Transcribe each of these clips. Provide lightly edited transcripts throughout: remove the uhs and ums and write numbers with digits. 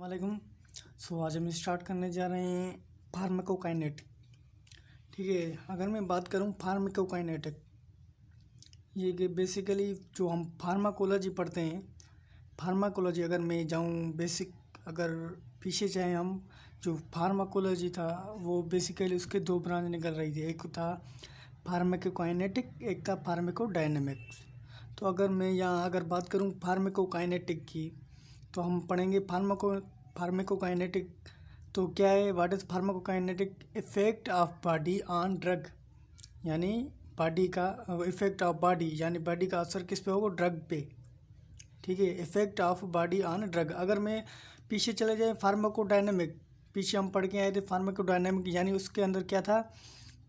वालेकुम। आज हम स्टार्ट करने जा रहे हैं फार्माकोकाइनेटिक। ठीक है, अगर मैं बात करूं फार्माकोकाइनेटिक, ये कि बेसिकली जो हम फार्माकोलॉजी पढ़ते हैं, फार्माकोलॉजी अगर मैं जाऊं बेसिक, अगर पीछे चाहे हम, जो फार्माकोलॉजी था वो बेसिकली उसके दो ब्रांच निकल रही थी। एक था फार्माकोकाइनेटिक, एक था फार्माकोडायनेमिक्स। तो अगर मैं यहाँ अगर बात करूँ फार्माकोकाइनेटिक की, तो हम पढ़ेंगे फार्माकोकाइनेटिक। तो क्या है, what is pharmacokinetic? Effect of body on drug, यानी बॉडी का इफेक्ट ऑफ बॉडी, यानी बॉडी का असर किस पे होगा? ड्रग पे। ठीक है, effect of body on drug. अगर मैं पीछे चले जाए फार्माकोडायनेमिक, पीछे हम पढ़ के आए थे फार्माकोडायनेमिक, यानी उसके अंदर क्या था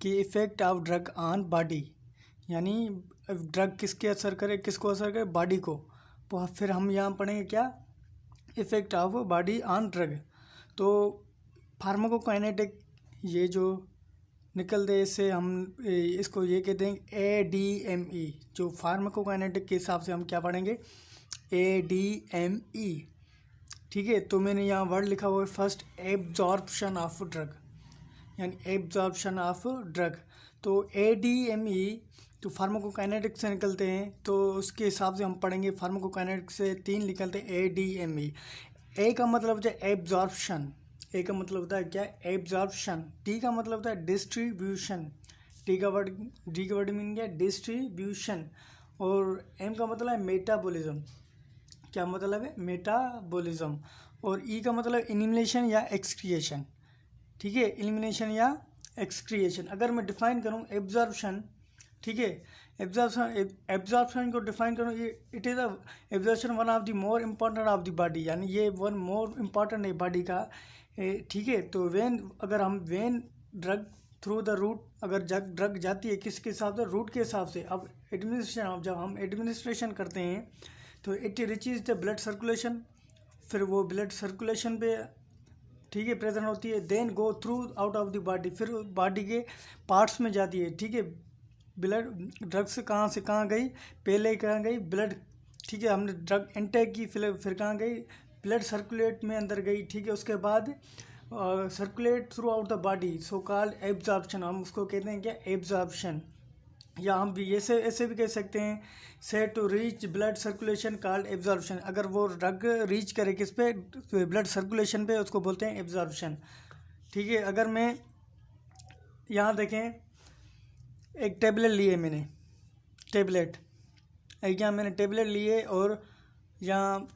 कि effect of drug on body, यानी ड्रग किसके असर करे, किसको असर करे? बॉडी को। तो फिर हम यहाँ पढ़ेंगे क्या? Effect of body on drug. तो फार्माकोकाइनेटिक ये जो निकलते हैं, इससे हम इसको ये कहते हैं ADME। जो फार्माकोकाइनेटिक के हिसाब से हम क्या पढ़ेंगे? ADME। ठीक है, तो मैंने यहाँ वर्ड लिखा हुआ है फर्स्ट, एब्जॉर्प्शन ऑफ ड्रग, यानी एब्जॉर्प्शन ऑफ ड्रग। तो ADME तो फार्माकोकाइनेटिक से निकलते हैं, तो उसके हिसाब से हम पढ़ेंगे। फार्माकोकाइनेटिक से तीन निकलते हैं ADME। ए का मतलब होता है एब्जॉर्प्शन, ए का मतलब होता है क्या? एब्जॉर्प्शन। डी का मतलब होता है डिस्ट्रीब्यूशन, डी का वर्ड मीनिंग क्या है? डिस्ट्रीब्यूशन। और एम का मतलब है मेटाबॉलिज्म। क्या मतलब है? मेटाबॉलिज्म। और ई का मतलब इलिमिनेशन या एक्सक्रिएशन। ठीक है, इलिमिनेशन या एक्सक्रिएशन। अगर मैं डिफाइन करूं एब्जॉर्प्शन, ठीक है, एब्जॉर्प्शन को डिफाइन करूं, it is absorption one of the more important of the body, यानी ये वन मोर इम्पॉर्टेंट है बॉडी का। ठीक है, तो अगर हम ड्रग थ्रू द रूट, अगर ड्रग जाती है किसके हिसाब से? रूट के हिसाब से। अब एडमिनिस्ट्रेशन, जब हम एडमिनिस्ट्रेशन करते हैं तो it reaches the blood circulation, फिर वो ब्लड सर्कुलेशन पे, ठीक है, प्रेजेंट होती है। Then go through out of the body, फिर बॉडी के पार्ट्स में जाती है। ठीक है, ब्लड ड्रग्स कहाँ से कहाँ गई? पहले कहाँ गई? ब्लड। ठीक है, हमने ड्रग इनटेक की, फिर कहाँ गई? ब्लड सर्कुलेट में अंदर गई। ठीक है, उसके बाद circulate through out the body, so called absorption. हम उसको कहते हैं क्या? एब्जॉर्प्शन। या हम भी ऐसे भी कह सकते हैं, से to reach blood circulation called absorption. अगर वो ड्रग रीच करे किस पे? ब्लड सर्कुलेशन पे, उसको बोलते हैं एब्जॉर्प्शन। ठीक है, अगर मैं यहाँ देखें, एक टेबलेट लिए मैंने, टेबलेट यहाँ मैंने टेबलेट लिए, और यहाँ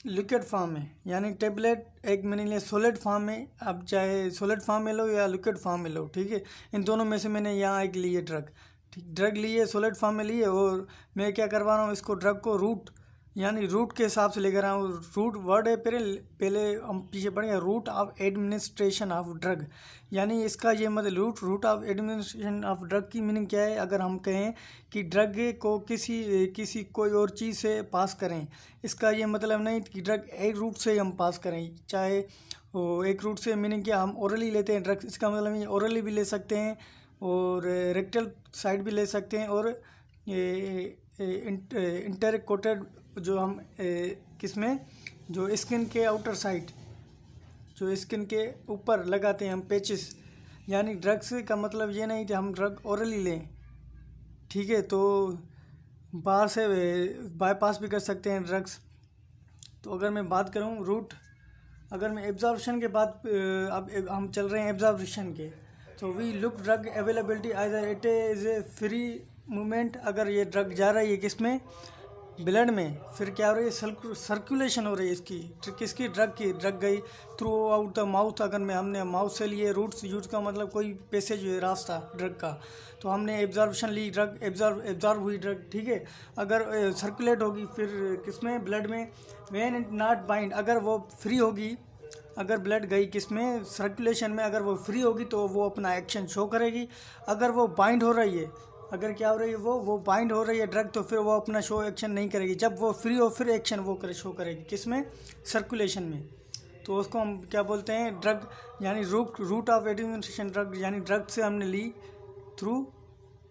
लिक्विड फॉर्म में, यानी टेबलेट एक मैंने लिया सॉलिड फॉर्म में। अब चाहे सॉलिड फॉर्म में लो या लिक्विड फॉर्म में लो, ठीक है, इन दोनों में से मैंने यहाँ एक लिए ड्रग। ठीक, ड्रग लिए, सॉलिड फॉर्म में लिए, और मैं क्या करवा रहा हूँ, इसको ड्रग को रूट, यानी रूट के हिसाब से लेकर आया हूँ। रूट वर्ड है, पहले हम पीछे पढ़ेंगे, route of administration of drug, यानी इसका ये मतलब route of administration of drug की मीनिंग क्या है? अगर हम कहें कि ड्रग को किसी कोई और चीज़ से पास करें, इसका ये मतलब नहीं कि ड्रग एक रूट से हम पास करें। चाहे वो एक रूट से मीनिंग क्या, हम ओरली लेते हैं ड्रग, इसका मतलब ये ओरली भी ले सकते हैं, और रेक्टल साइड भी ले सकते हैं, और इंटरकोटेड, जो हम किसमें, जो स्किन के आउटर साइड, जो स्किन के ऊपर लगाते हैं हम पेचिस, यानी ड्रग्स का मतलब ये नहीं कि हम ड्रग ओरली लें। ठीक है, तो बाहर से बाईपास भी कर सकते हैं ड्रग्स। तो अगर मैं बात करूं रूट, अगर मैं एब्जॉर्प्शन के बाद, अब हम चल रहे हैं एब्जॉर्प्शन के, तो we look drug availability either it is a free movement. अगर ये ड्रग जा रही है किसमें? ब्लड में, फिर क्या हो रही है? सर्कुलेशन हो रही है इसकी, किसकी? ड्रग की। ड्रग गई थ्रू आउट द माउथ, अगर हमने माउथ से लिए, रूट्स यूज का मतलब कोई पैसेज रास्ता ड्रग का, तो हमने एब्जॉर्प्शन ली, ड्रग एब्जॉर्ब हुई ड्रग। ठीक है, अगर सर्कुलेट होगी फिर किसमें? ब्लड में। व्हेन इट नॉट बाइंड, अगर वो फ्री होगी, अगर ब्लड गई किसमें? सर्कुलेशन में, अगर वो फ्री होगी तो वो अपना एक्शन शो करेगी। अगर वो बाइंड हो रही है, अगर क्या हो रही है, वो बाइंड हो रही है ड्रग, तो फिर वो अपना शो एक्शन नहीं करेगी। जब वो फ्री हो फिर एक्शन वो शो करेगी, किसमें? सर्कुलेशन में। तो उसको हम क्या बोलते हैं? ड्रग, यानी रूट ऑफ एडमिनिस्ट्रेशन ड्रग, यानी ड्रग से हमने ली, थ्रू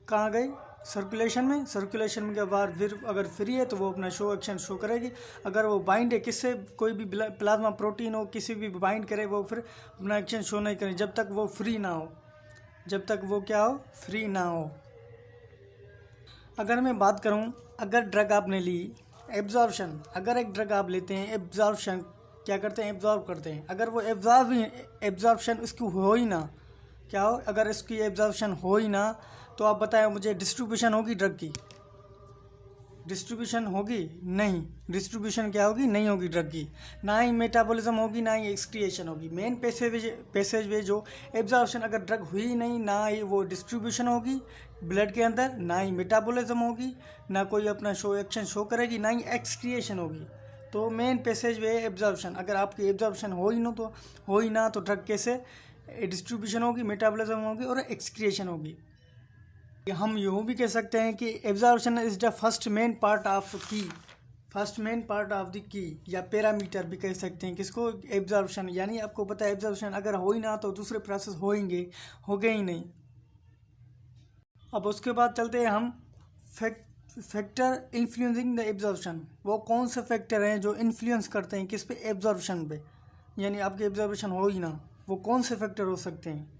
कहाँ गई? सर्कुलेशन में के बाद फिर अगर फ्री है तो वो अपना शो एक्शन शो करेगी। अगर वो बाइंड है किससे, कोई भी प्लाज्मा प्रोटीन हो किसी भी बाइंड करे, वो फिर अपना एक्शन शो नहीं करे जब तक वो फ्री ना हो, जब तक वो क्या हो, फ्री ना हो। अगर मैं बात करूं, अगर ड्रग आपने ली, एब्जॉर्प्शन, अगर एक ड्रग आप लेते हैं, एब्जॉर्प्शन क्या करते हैं, एब्जॉर्ब करते हैं। अगर वो एब्जॉर्प्शन उसकी हो ही ना, क्या हो, अगर इसकी एब्जॉर्प्शन हो ही ना, तो आप बताएं मुझे डिस्ट्रीब्यूशन होगी ड्रग की, डिस्ट्रीब्यूशन होगी नहीं, डिस्ट्रीब्यूशन क्या होगी, नहीं होगी ड्रग की, ना ही मेटाबॉलिज्म होगी ना ही एक्सक्रिएशन होगी। मेन पैसेजवे जो एब्जॉर्प्शन, अगर ड्रग हुई नहीं, ना ही वो डिस्ट्रीब्यूशन होगी ब्लड के अंदर, ना ही मेटाबॉलिज्म होगी, ना कोई अपना शो एक्शन शो करेगी, ना ही एक्सक्रिएशन होगी। तो मेन पैसेजवे एब्जॉर्प्शन, अगर आपकी एब्जॉर्प्शन हो ही ना तो ड्रग कैसे डिस्ट्रीब्यूशन होगी, मेटाबॉलिज्म होगी और एक्सक्रिएशन होगी। हम यूँ भी कह सकते हैं कि absorption is the first main part of की, first main part of the की, या पैरामीटर भी कह सकते हैं किसको, एब्जॉर्प्शन। यानी आपको पता है एब्जॉर्प्शन अगर हो ही ना तो दूसरे प्रोसेस होंगे ही नहीं। अब उसके बाद चलते हैं हम फैक्टर इन्फ्लुएंसिंग द एब्जॉर्प्शन। वो कौन से फैक्टर हैं जो इन्फ्लुएंस करते हैं किस पे, एब्जॉर्प्शन पे, यानी आपके एब्जॉर्प्शन हो ही ना, वो कौन से फैक्टर हो सकते हैं।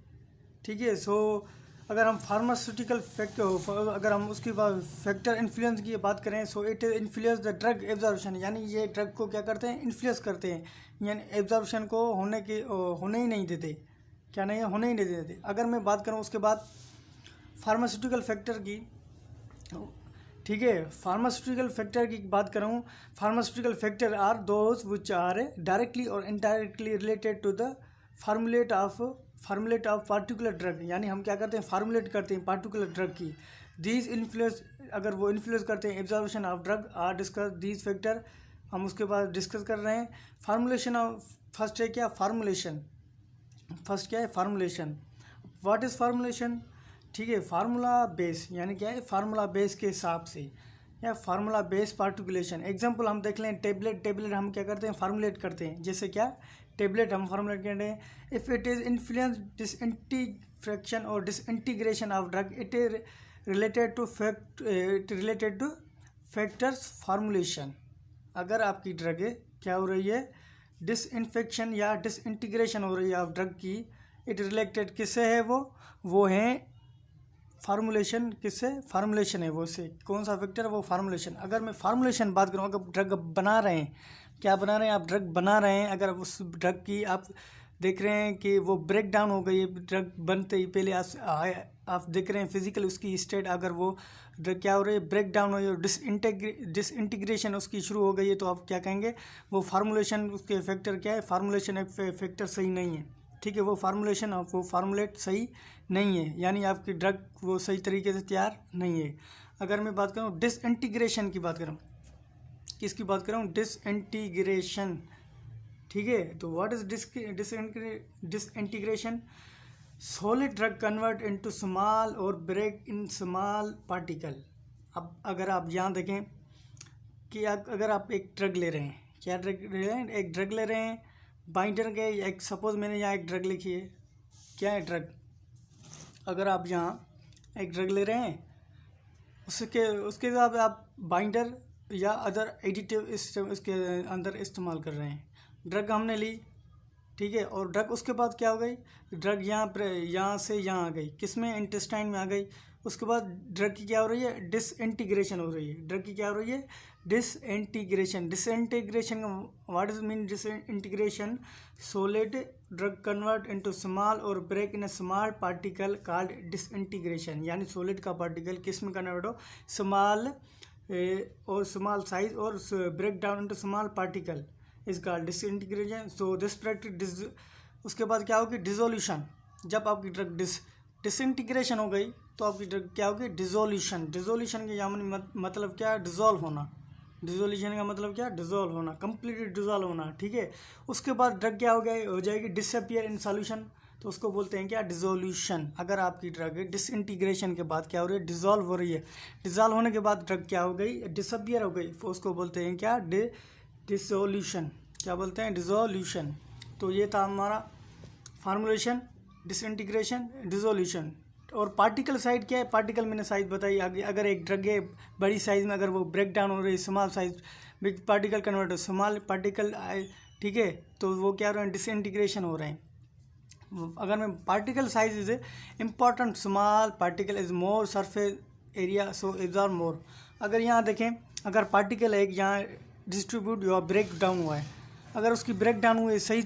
ठीक है, सो अगर हम फार्मास्यूटिकल फैक्टर, अगर हम उसकी फैक्टर इन्फ्लुएंस की बात करें, so it influence the drug absorption, यानी ये ड्रग को क्या करते हैं, इन्फ्लुएंस करते हैं, यानी एब्जॉर्प्शन को होने ही नहीं देते, क्या नहीं है, होने ही नहीं देते। अगर मैं बात करूँ उसके बाद फार्मास्यूटिकल फैक्टर की, ठीक है, फार्मास्यूटिकल फैक्टर की बात करूँ, pharmaceutical factor are those which are directly और indirectly related to the formulate of particular drug, यानी हम क्या करते हैं, फार्मूलेट करते हैं पार्टिकुलर ड्रग की। दीज इन्फ्लुएंस, अगर वो इन्फ्लुएंस करते हैं absorption of drug, are discuss these factor, हम उसके बाद डिस्कस कर रहे हैं। फार्मूलेशन ऑफ, फर्स्ट है क्या, फार्मूलेशन, फर्स्ट क्या है, फार्मूलेशन। व्हाट इज़ फार्मूलेशन, ठीक है, फार्मूला बेस, यानी क्या है, फार्मूला बेस के हिसाब से, या फार्मूला बेस पार्टिकुलेशन। एग्जांपल हम देख लें, टेबलेट हम क्या करते हैं, फार्मूलेट करते हैं, जैसे क्या, टेबलेट हम फार्मूलेट करते हैं। If it is influence disintegration और disintegration of drug, it is related to factors formulation. अगर आपकी ड्रग क्या हो रही है, डिसइंफेक्शन या डिसइंटीग्रेशन हो रही है ऑफ ड्रग की, इट रिलेटेड किससे है, वो है फार्मूलेशन, किससे, फार्मूलेशन है वो से, कौन सा फैक्टर है, वो फार्मूलेशन। अगर मैं फार्मूलेशन बात करूँ, अगर ड्रग बना रहे हैं, क्या बना रहे हैं आप, ड्रग बना रहे हैं, अगर उस ड्रग की आप देख रहे हैं कि वो ब्रेक डाउन हो गई है, ड्रग बनते ही पहले आप देख रहे हैं फिजिकल उसकी स्टेट, अगर वो ड्रग क्या हो रही है, ब्रेक डाउन हो रही है, डिसइंटीग्रेशन उसकी शुरू हो गई है, तो आप क्या कहेंगे, वो फार्मूलेशन, उसके फैक्टर क्या है, फार्मूलेशन एक फैक्टर सही नहीं है। ठीक है, वो फार्मूलेशन ऑफ, वो फार्मूलेट सही नहीं है, यानी आपकी ड्रग वो सही तरीके से तैयार नहीं है। अगर मैं बात करूँ डिसइंटीग्रेशन की बात करूँ, किसकी बात कर रहा हूँ, डिसइंटीग्रेशन। ठीक है, तो what is disintegration, solid drug convert into small और ब्रेक इन स्मॉल पार्टिकल। अब अगर आप यहाँ देखें कि अगर आप एक ड्रग ले रहे हैं, क्या ड्रग ले रहे हैं, एक ड्रग ले रहे हैं बाइंडर के, एक सपोज मैंने यहाँ एक ड्रग लिखी है, क्या है ड्रग, अगर आप यहाँ एक ड्रग ले रहे हैं, उसके बाद आप बाइंडर या अदर एडिटिव इसके अंदर इस्तेमाल कर रहे हैं। ड्रग हमने ली, ठीक है, और ड्रग उसके बाद क्या हो गई, ड्रग यहाँ से यहाँ आ गई, किस में, इंटेस्टाइन में आ गई। उसके बाद ड्रग की क्या हो रही है, डिसइंटीग्रेशन हो रही है, ड्रग की क्या हो रही है, डिसइंटीग्रेशन। डिसइंटीग्रेशन का what is mean, disintegration, solid drug convert into small और break in a small particle called disintegration, यानी सॉलिड का पार्टिकल किस में कन्वर्ट हो, स्मॉल और स्मॉल साइज और break down into small particle is called disintegration. So this practice, उसके बाद क्या होगी, डिसोल्यूशन। जब आपकी ड्रग डिसइंटीग्रेशन हो गई तो आपकी ड्रग क्या होगी, डिसोल्यूशन। डिसोल्यूशन के यानी मतलब क्या है, डिसॉल्व होना। डिसोल्यूशन का मतलब क्या, डिसॉल्व होना, कंप्लीटली डिसॉल्व होना। ठीक है, उसके बाद ड्रग क्या हो जाएगी, डिसअपियर इन सॉल्यूशन, तो उसको बोलते हैं क्या, डिसोल्यूशन। अगर आपकी ड्रग डिसइंटीग्रेशन के बाद क्या हो रही है, डिसॉल्व हो रही है, डिसॉल्व होने के बाद ड्रग क्या हो गई, डिसअपियर हो गई, तो उसको बोलते हैं क्या, डिसोल्यूशन। क्या बोलते हैं, डिसोल्यूशन। तो ये था हमारा फार्मूलेशन, डिसइंटीग्रेशन, डिसोल्यूशन। और पार्टिकल साइज क्या है, पार्टिकल मैंने साइज बताई आगे। अगर एक ड्रग है बड़ी साइज में, अगर वो ब्रेक डाउन हो रही है small size, big particle convert small particle, ठीक है, तो वो क्या हो रहे हैं, डिसइंटीग्रेशन हो रहे हैं। अगर मैं particle size is important, small particle is more surface area so absorb more. अगर यहाँ देखें, अगर पार्टिकल है यहाँ डिस्ट्रीब्यूट या ब्रेक डाउन हुआ है, अगर उसकी ब्रेक डाउन हुई सही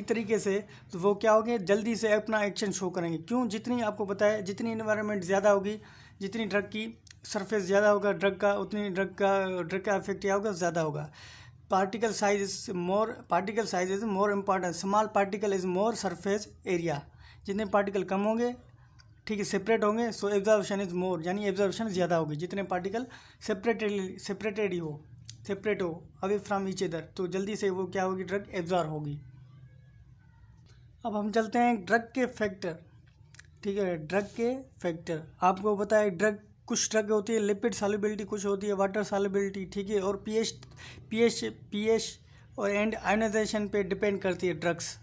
तरीके से, तो वो क्या होंगे, जल्दी से अपना एक्शन शो करेंगे। क्यों, जितनी आपको पता है जितनी इन्वायरमेंट ज़्यादा होगी, जितनी ड्रग की सरफेस ज़्यादा होगा ड्रग का, उतनी ड्रग का इफेक्ट क्या होगा, ज़्यादा होगा। Particle size is more important, small particle is more surface area. जितने पार्टिकल कम होंगे, ठीक है, सेपरेट होंगे, सो एब्जॉर्प्शन इज मोर, यानी एब्जॉर्प्शन ज़्यादा होगी। जितने पार्टिकल सेपरेट हो अवे फ्रॉम ईच अदर, तो जल्दी से वो क्या होगी, ड्रग एब्जॉर्ब होगी। अब हम चलते हैं ड्रग के फैक्टर, ठीक है। ड्रग के फैक्टर आपको पता है, कुछ ड्रग होती है लिपिड सॉल्युबिलिटी, कुछ होती है वाटर सॉल्युबिलिटी, ठीक है, और पीएच और एंड आयोनाइजेशन पे डिपेंड करती है ड्रग्स।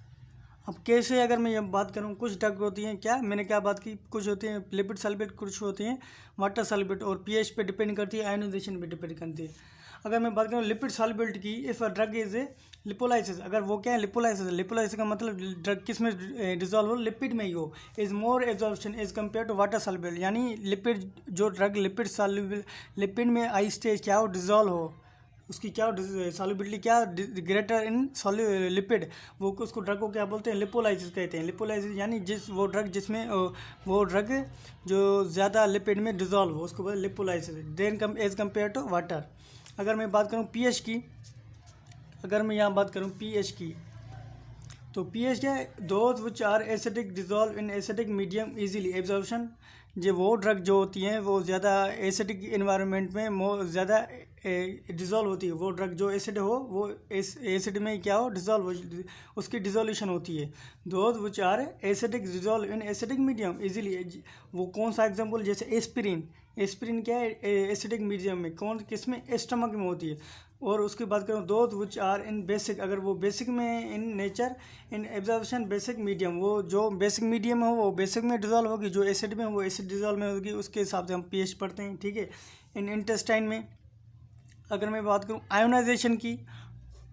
अब कैसे, अगर मैं ये बात करूँ, कुछ ड्रग होती हैं, क्या मैंने क्या बात की, कुछ होती हैं लिपिड सॉल्युबिलिटी, कुछ होती हैं वाटर सॉल्युबिलिटी, और पीएच पे डिपेंड करती है, आयोनाइजेशन पे डिपेंड करती है। अगर मैं बात करूँ लिपिड सॉल्युबिलिटी की, if a drug is a lipolysis, अगर वो क्या है, लिपोलाइसिस का मतलब ड्रग किस में डिजॉल्व हो, लिपिड में ही हो, is more absorption as compare to water soluble, यानी लिपिड जो ड्रग लिपिड सॉल्युबल, लिपिड में आई स्टेज क्या हो, डिजॉल्व हो, उसकी क्या सॉल्युबिलिटी क्या ग्रेटर इन लिपिड, वो उसको ड्रग को क्या बोलते हैं, लिपोलाइसिस कहते हैं। लिपोलाइसिस यानी वो ड्रग जो ज़्यादा लिपिड में डिजॉल्व हो, उसको बोलते हैं lipolysis, then as compare to water. अगर मैं बात करूँ पीएच की, अगर मैं यहाँ बात करूँ पीएच की, तो पीएच क्या है, those which are acidic dissolve in acidic medium easily absorption. वो ड्रग जो होती हैं वो ज़्यादा एसिडिक इन्वायरमेंट में ज़्यादा डिज़ोल्व होती है। वो ड्रग जो एसिड हो, वो एसिड में क्या हो, डिज़ोल्व हो, उसकी डिज़ोल्यूशन होती है। Those which are acidic dissolve in acidic medium easily, वो कौन सा एग्जांपल, जैसे एस्पिरिन क्या है, एसिडिक मीडियम में, किस में, स्टमक में होती है। और उसकी बात करूँ those which are in basic, अगर वो बेसिक में in nature in absorption basic medium, वो जो बेसिक मीडियम है वो बेसिक में डिजॉल्व होगी, जो एसिड में वो एसिड डिजॉल्व में होगी, उसके हिसाब से हम पीएच पढ़ते हैं, ठीक है। इन इंटेस्टाइन में अगर मैं बात करूँ आयोनाइजेशन की,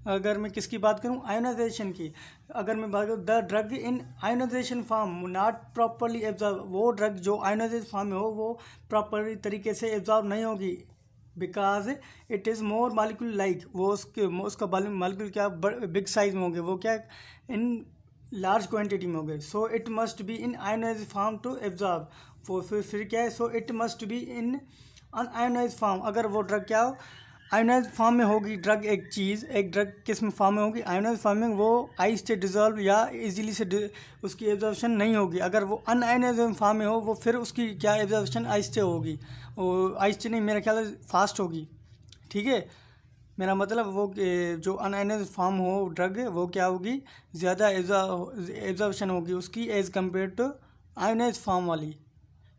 अगर मैं किसकी बात करूँ, आयोनाइजेशन की, अगर मैं बात करूँ the drug in ionization form not properly absorb, वो ड्रग जो आयोनाइजेशन फॉर्म में हो वो प्रॉपर तरीके से एब्जॉर्ब नहीं होगी, because it is more molecule like, वो उसका मालिक्यूल क्या बिग साइज में होंगे, वो क्या इन लार्ज क्वांटिटी में होंगे, so it must be in ionize form to absorb. वो फिर क्या है, सो इट मस्ट बी इन अनआयोनाइज फॉर्म, अगर वो ड्रग क्या हो आयोनाइज फॉर्म में होगी, एक ड्रग किस में फॉर्म में होगी, आयोनाइज फॉर्म में, वो आइस से डिजॉल्व या इजीली से उसकी एब्जॉर्प्शन नहीं होगी। अगर वो अनआयोनाइज फॉर्म में हो, वो फिर उसकी क्या एब्जॉर्प्शन आइस से होगी, वो आइस से नहीं, मेरा ख्याल है फास्ट होगी, ठीक है। मेरा मतलब वो जो अनआयोनाइज फॉर्म हो ड्रग, वो क्या होगी, ज़्यादा एब्जॉर्प्शन होगी उसकी as compare to ionize form वाली।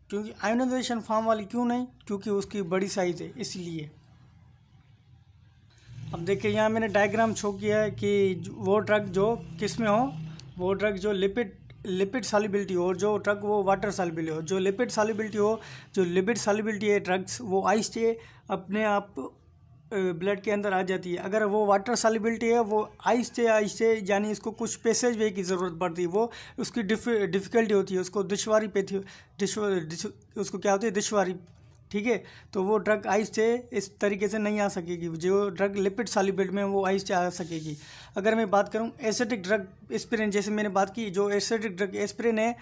क्योंकि आयोनाइजेशन फॉर्म वाली क्यों नहीं, क्योंकि उसकी बड़ी साइज़ है, इसलिए। अब देखिए यहाँ मैंने डायग्राम शो किया है कि वो ड्रग जो किस में हो, वो ड्रग जो लिपिड सॉल्युबिलिटी हो, जो ड्रग वो वाटर सॉल्युबिलिटी हो, जो लिपिड सॉल्युबिलिटी है ड्रग्स, वो आइस से अपने आप ब्लड के अंदर आ जाती है। अगर वो वाटर सॉल्युबिलिटी है, वो आइस से यानी इसको कुछ पैसेज वे की ज़रूरत पड़ती है, वो उसकी डिफ़िकल्टी होती है, उसको उसको क्या होती है, दुश्वारी, ठीक है। तो वो ड्रग आइस से इस तरीके से नहीं आ सकेगी, जो ड्रग लिपिड सॉल्युबल में वो आइस से आ सकेगी। अगर मैं बात करूं एसिडिक ड्रग एस्पिरिन, जैसे मैंने बात की, जो एसिडिक ड्रग एस्पिरिन है,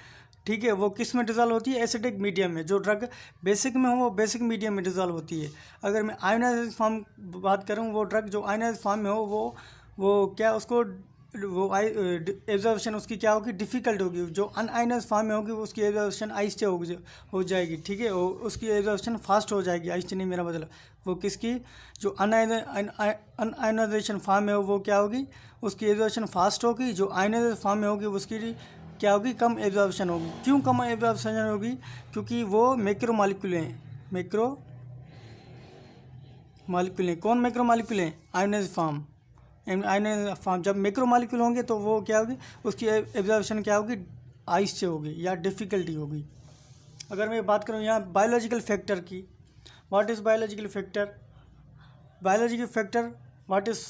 ठीक है, वो किस में डिजॉल्व होती है, एसिडिक मीडियम में। जो ड्रग बेसिक में हो वो बेसिक मीडियम में डिजॉल्व होती है। अगर मैं आयोनाइज फॉर्म बात करूँ, वो ड्रग जो आयोनाइज फॉर्म में हो वो क्या उसको वो एब्जॉर्प्शन उसकी क्या होगी, डिफ़िकल्ट होगी। जो अनआयोनाइज फॉर्म में होगी उसकी एब्जॉर्प्शन आइस से हो जाएगी, ठीक है, उसकी एब्जॉर्प्शन फास्ट हो जाएगी, आइस से नहीं, मेरा मतलब वो किसकी, जो अनआयोनाइजेशन फॉर्म में हो वो क्या होगी, उसकी एब्जॉर्प्शन फास्ट होगी। जो आयोनाइज फॉर्म में होगी उसकी क्या होगी, कम एब्जॉर्प्शन होगी। क्यों कम एब्जॉर्प्शन होगी, क्योंकि वो मैक्रो मॉलिक्यूल हैं, कौन मैक्रो मॉलिक्यूल हैं, आयोनाइज फॉर्म। आयोनाइज फॉर्म जब मैक्रो मॉलिक्यूल होंगे तो वो क्या होगी, उसकी एब्जॉर्प्शन क्या होगी, आइस से होगी या डिफ़िकल्टी होगी। अगर मैं बात करूँ यहाँ बायोलॉजिकल फैक्टर की, what is biological factor? Biological factor what is,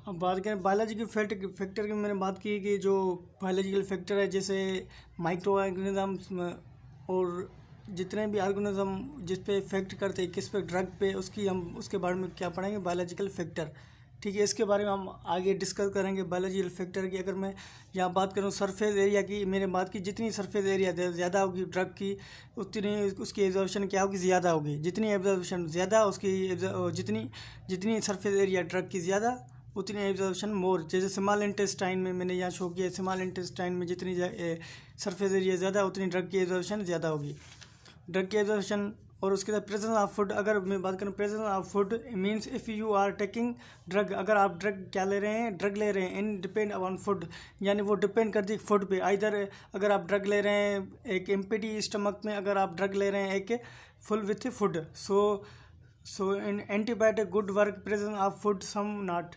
अब बात करें बायोलॉजिकल फैक्टर की, मैंने बात की कि जो बायोलॉजिकल फैक्टर है जैसे माइक्रो ऑर्गेनिजम्स और जितने भी ऑर्गेनिज्म जिस पे इफेक्ट करते हैं, किस पे, ड्रग पे, उसकी हम उसके बारे में क्या पढ़ेंगे, बायोलॉजिकल फैक्टर। ठीक है, इसके बारे में हम आगे डिस्कस करेंगे बायोलॉजिकल फैक्टर की। अगर मैं यहाँ बात करूँ सरफेस एरिया की, मैंने बात की जितनी सरफेस एरिया ज़्यादा होगी ड्रग की, उतनी उसकी एब्जॉर्प्शन क्या होगी, ज़्यादा होगी। जितनी एब्जॉर्प्शन ज़्यादा उसकी जितनी जितनी सरफेस एरिया ड्रग की ज़्यादा, उतनी एब्जॉर्प्शन मोर। जैसे स्मॉल इंटेस्टाइन में मैंने यहाँ शो किया, स्मॉल इंटेस्टाइन में जितनी सरफेस एरिया ज़्यादा, उतनी ड्रग की एब्जॉर्प्शन ज़्यादा होगी। ड्रग की एब्जॉर्प्शन और उसके बाद प्रेजेंस ऑफ फूड। अगर मैं बात करूँ presence of food means if you are taking drug, अगर आप ड्रग क्या ले रहे हैं, ड्रग ले रहे हैं इन डिपेंड ऑन फूड, यानी वो डिपेंड करती है फूड पे। इधर अगर आप ड्रग ले रहे हैं एक एम्प्टी स्टमक में, अगर आप ड्रग ले रहे हैं एक full with food, so in antibiotic good work presence of food some not.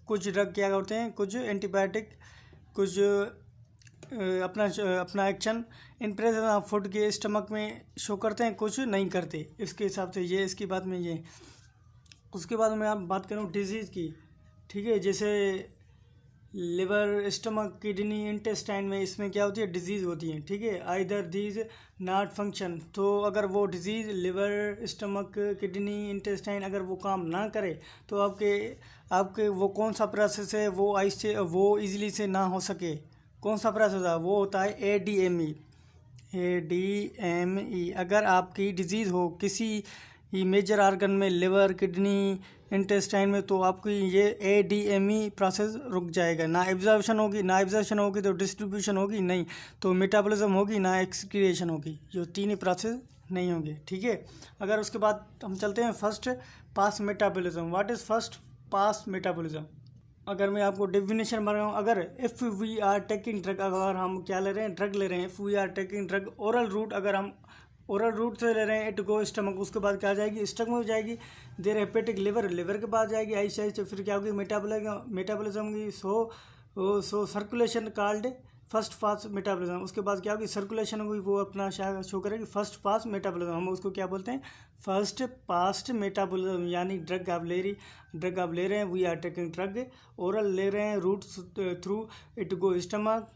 कुछ ड्रग क्या करते हैं, कुछ एंटीबायोटिक कुछ अपना action in presence of food के स्टमक में शो करते हैं, कुछ नहीं करते। इसके हिसाब से ये इसकी बात में ये। उसके बाद मैं आप बात करूँ डिजीज़ की। ठीक है, जैसे लिवर, स्टमक, किडनी, इंटेस्टाइन में इसमें क्या होती है, डिजीज़ होती है। ठीक है, आइदर दीज नॉट फंक्शन, तो अगर वो disease liver, stomach, kidney, intestine अगर वो काम ना करे तो आपके वो कौन सा प्रोसेस है वो ईजिली से ना हो सके। कौन सा प्रोसेस है वो होता है ADME। अगर आपकी डिजीज़ हो किसी मेजर ऑर्गन में, लिवर, किडनी, इंटेस्टाइन में, तो आपकी ये ADME प्रोसेस रुक जाएगा। ना एब्जॉर्प्शन होगी तो डिस्ट्रीब्यूशन होगी नहीं, तो मेटाबॉलिज्म होगी ना एक्सक्रिएशन होगी, जो तीन प्रोसेस नहीं होंगे। ठीक है, अगर उसके बाद हम चलते हैं first pass metabolism. What is first pass metabolism? अगर मैं आपको डेफिनेशन बनाऊँ, अगर if we are taking drug, अगर हम क्या ले रहे हैं, ड्रग ले रहे हैं, if we are taking drug oral route, अगर हम ओरल रूट से ले रहे हैं, इट गो स्टमक, उसके बाद क्या जाएगी, स्टमक में जाएगी, देर हेपेटिक लिवर के बाद जाएगी, ऐसे फिर क्या होगी, मेटाबॉलिज्म की। So circulation called first pass metabolism. उसके बाद क्या होगी, सर्कुलेशन होगी, वो अपना शो करेगी फर्स्ट पास मेटाबॉलिज्म। हम उसको क्या बोलते हैं, फर्स्ट पास्ट मेटाबॉलिज्म। यानी ड्रग आप ले रहे हैं, we are taking drug, oral ले रहे हैं, route through, it go stomach,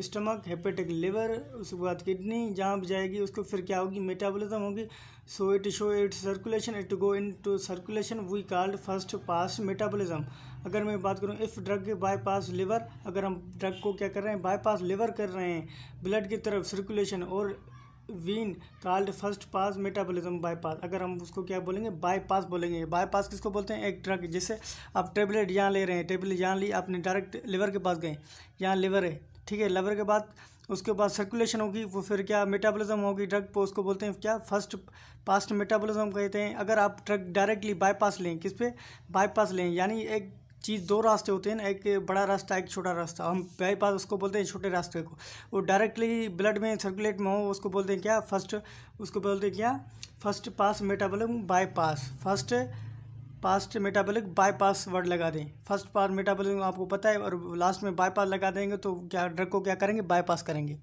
stomach, hepatic liver, उसके बाद किडनी, जहाँ भी जाएगी उसको फिर क्या होगी, मेटाबॉलिज्म होगी। So it show it circulation, it go into circulation, we called first pass metabolism. अगर मैं बात करूँ इफ़ ड्रग बाईपास लिवर, अगर हम ड्रग को क्या कर रहे हैं, बाईपास लिवर कर रहे हैं, ब्लड की तरफ सर्कुलेशन, और when called first pass metabolism bypass. अगर हम उसको क्या बोलेंगे, बाईपास बोलेंगे। बाईपास किसको बोलते हैं, एक ड्रग जैसे आप टेबलेट यहाँ ले रहे हैं, टेबलेट यहाँ ली आपने, डायरेक्ट लिवर के पास गए, यहाँ लिवर है। ठीक है, लिवर के बाद उसके बाद सर्कुलेशन होगी, वो फिर क्या मेटाबॉलिज्म होगी ड्रग पे, उसको बोलते हैं क्या, फर्स्ट पास्ट मेटाबॉलिज्म कहते हैं। अगर आप ड्रग डायरेक्टली बाईपास लें, किस पे, बाईपास लें, यानी एक चीज़ दो रास्ते होते हैं ना, एक बड़ा रास्ता एक छोटा रास्ता, हम बाईपास उसको बोलते हैं छोटे रास्ते को, वो डायरेक्टली ब्लड में सर्कुलेट में हो, उसको बोलते हैं क्या, उसको बोलते हैं क्या, first pass metabolism bypass. First past metabolic bypass word लगा दें, फर्स्ट पास मेटाबॉलिज्म आपको पता है, और लास्ट में बाईपास लगा देंगे तो क्या ड्रग को क्या करेंगे, बाईपास करेंगे।